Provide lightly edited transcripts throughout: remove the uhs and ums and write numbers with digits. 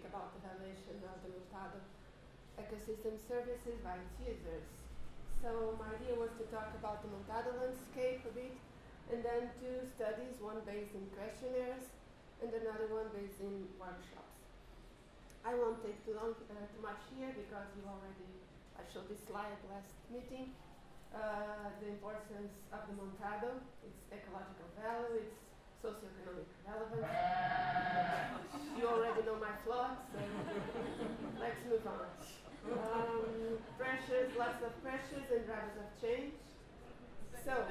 speak about the valuation of the montado ecosystem services by its users. So my idea was to talk about the montado landscape a bit, and then two studies, one based in questionnaires and another one based in workshops. I won't take too much here because I showed this slide last meeting. The importance of the montado, its ecological value, its socioeconomic relevance. You already know my flaws, so let's move on. Pressures, lots of pressures and drivers of change. So,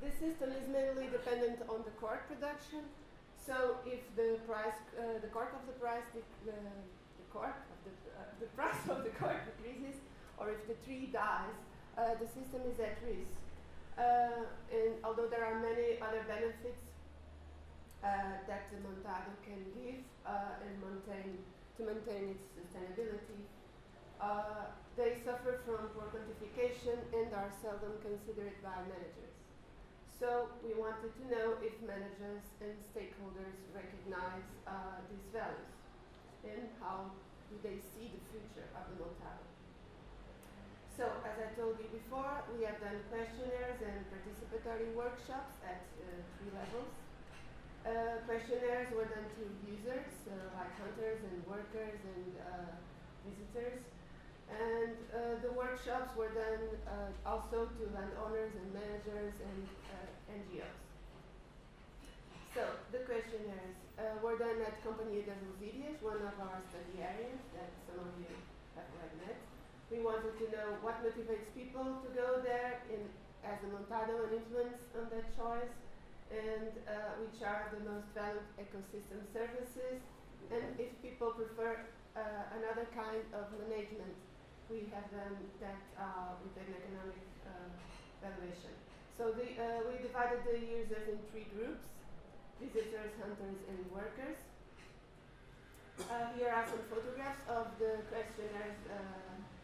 the system is mainly dependent on the cork production. So, if the price, the cork of the price, the price of the cork decreases, or if the tree dies, the system is at risk. And although there are many other benefits that the montado can give and to maintain its sustainability, they suffer from poor quantification and are seldom considered by managers. So we wanted to know if managers and stakeholders recognize these values and how do they see the future of the montado. So, as I told you before, we have done questionnaires and participatory workshops at 3 levels. Questionnaires were done to users, like hunters and workers and visitors. And the workshops were done also to landowners and managers and NGOs. So, the questionnaires were done at Companhia das Residias, one of our study areas that some of you have already met. We wanted to know what motivates people to go there as a montado and influence on that choice, and which are the most valued ecosystem services, and if people prefer another kind of management. We have done that with an economic valuation. So we divided the users in 3 groups: visitors, hunters, and workers. Here are some photographs of the questionnaires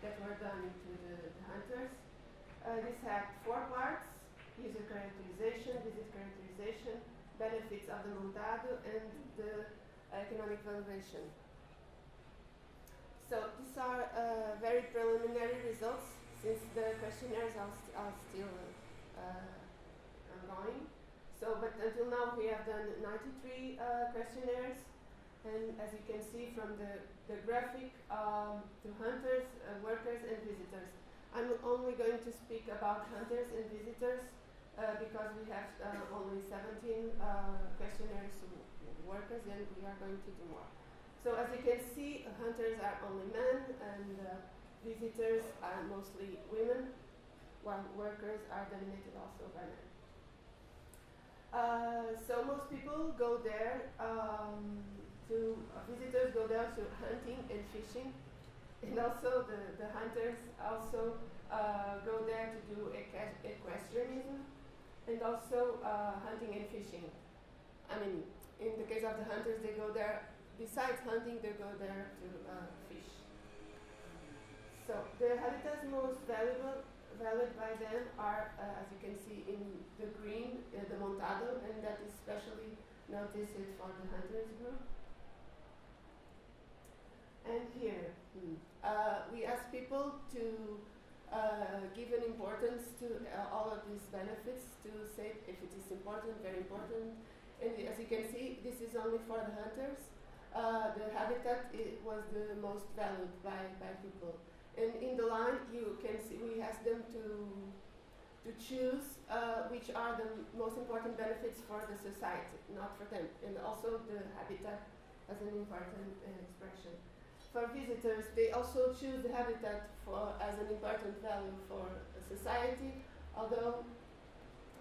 that were done to the hunters. This had 4 parts: user characterization, visit characterization, benefits of the montado, and the economic valuation. So these are very preliminary results since the questionnaires are still ongoing. So, but until now we have done 93 questionnaires. And as you can see from the graphic, to hunters, workers, and visitors. I'm only going to speak about hunters and visitors because we have only 17 questionnaires to workers, and we are going to do more. So as you can see, hunters are only men, and visitors are mostly women, while workers are dominated also by men. So most people go there visitors go there to hunting and fishing, and also the hunters also go there to do equestrianism and also hunting and fishing. I mean, in the case of the hunters, they go there, besides hunting, they go there to fish. So the habitats most valued by them are, as you can see in the green, the montado, and that is especially noticed for the hunters group. And here, we ask people to give an importance to all of these benefits, to say if it is important, very important. And as you can see, this is only for the hunters. The habitat was the most valued by people. And in the line, you can see we ask them to choose which are the most important benefits for the society, not for them. And also the habitat as an important expression. For visitors, they also choose the habitat as an important value for society, although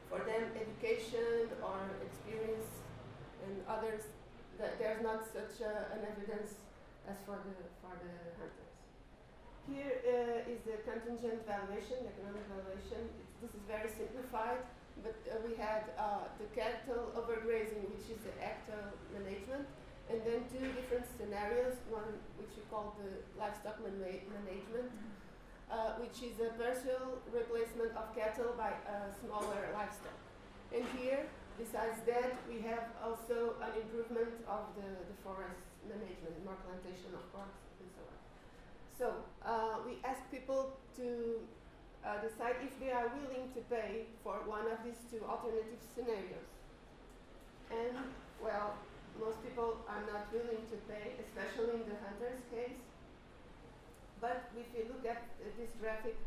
for them education or experience and others, there's not such an evidence as for the hunters. Here is the contingent valuation, the economic valuation. This is very simplified, but we had the cattle overgrazing, which is the active management, and then 2 different scenarios, one which we call the livestock management, which is a partial replacement of cattle by smaller livestock. And here Besides that, we have also an improvement of the forest management, more plantation of course, and so on. So we ask people to decide if they are willing to pay for one of these two alternative scenarios. And, well, most people are not willing to pay, especially in the hunter's case. But if you look at this graphic,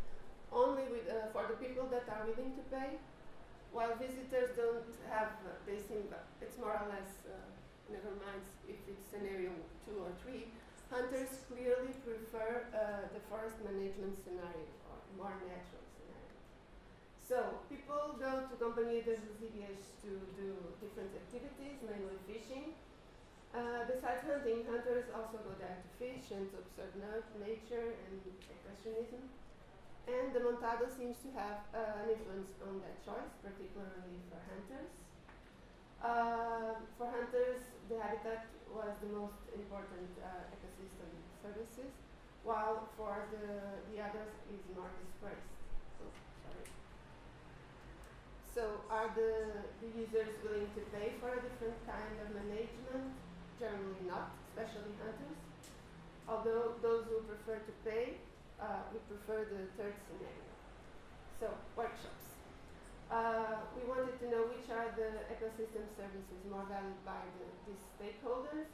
only with, for the people that are willing to pay, while visitors don't have, they seem, it's more or less, never mind if it's scenario 2 or 3, hunters clearly prefer the forest management scenario, or more natural scenario. So, people go to Companhia das Lusíadas to do different activities, mainly fishing. Besides hunting, hunters also go there to fish and to observe nature and equestrianism. And the montado seems to have an influence on that choice, particularly for hunters. For hunters, the habitat was the most important ecosystem services, while for the others is more dispersed. Oh, sorry. So are the users willing to pay for a different kind of management? Generally not, especially hunters. Although those who prefer to pay, we prefer the third scenario. So, workshops. We wanted to know which are the ecosystem services more valued by these stakeholders,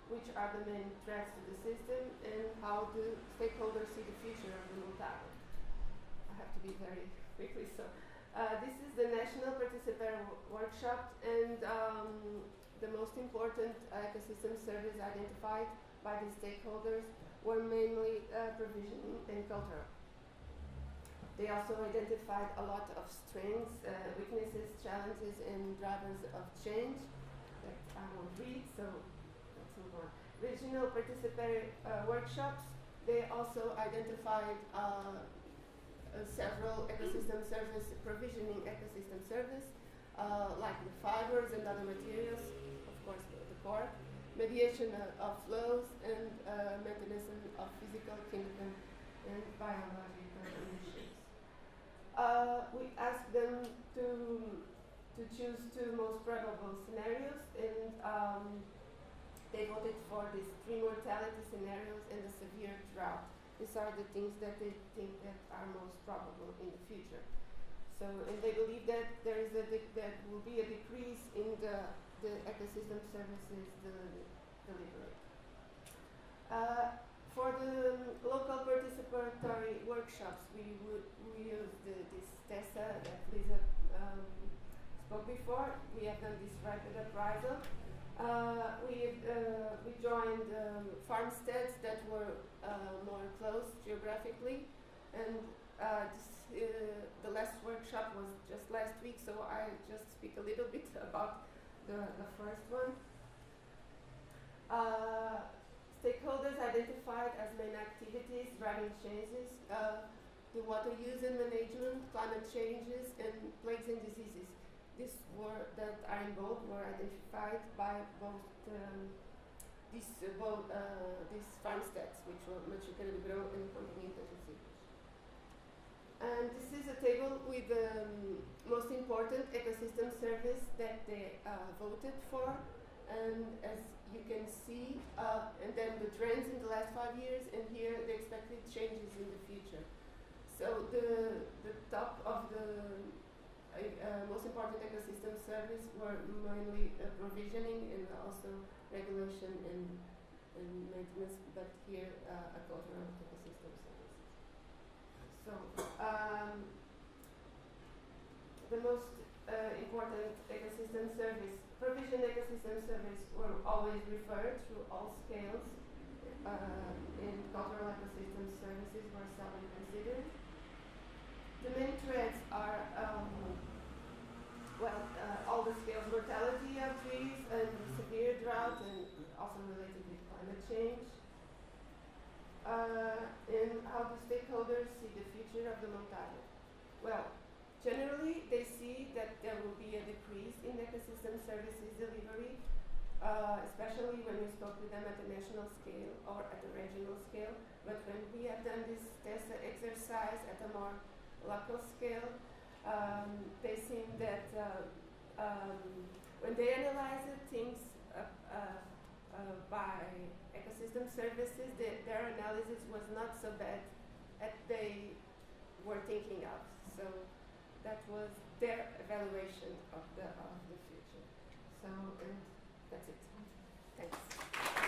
which are the main threats to the system, and how do stakeholders see the future of the montado. I have to be very quickly, so this is the National Participatory Workshop, and the most important ecosystem service identified by the stakeholders were mainly provisioning and cultural. They also identified a lot of strengths, weaknesses, challenges, and drivers of change that I won't read, so let's move on. Regional participatory workshops, they also identified several ecosystem service, provisioning ecosystem service, like the fibers and other materials, of course the core, mediation of flows, and maintenance of physical, chemical, and biological emissions. We asked them to choose two most probable scenarios, and they voted for these 3 mortality scenarios and the severe drought. These are the things that they think that are most probable in the future. So, and they believe that there is that will be a decrease in the ecosystem services delivery. For the local participatory workshops, we used this TESA that Lisa spoke before. We have done this rapid appraisal. We joined farmsteads that were more close geographically, and the last workshop was just last week, so I just speak a little bit about the first one. Stakeholders identified as main activities driving changes, the water use and management, climate changes, and plagues and diseases. These that are involved were identified by both these farmsteads, which were Machuca de Grão and Companhia das Lusíadas. And this is a table with the most important ecosystem service that they voted for, and as you can see, and then the trends in the last 5 years, and here the expected changes in the future. So the top of the most important ecosystem service were mainly provisioning and also regulation and maintenance, but here a cultural ecosystem service. So the most important ecosystem service, provision ecosystem service were always referred through all scales, and cultural ecosystem services were seldom considered. The main threats are all the scales, mortality of trees and severe drought, and also related with climate change. And how do stakeholders see the future of the montado? Well, generally they see that there will be a decrease in ecosystem services delivery, especially when we spoke with them at the national scale or at the regional scale. But when we have done this test exercise at a more local scale, they seem that when they analyzed things by ecosystem services, their analysis was not so bad as they were thinking of. So that was their evaluation of the future. So, and that's it. Thanks.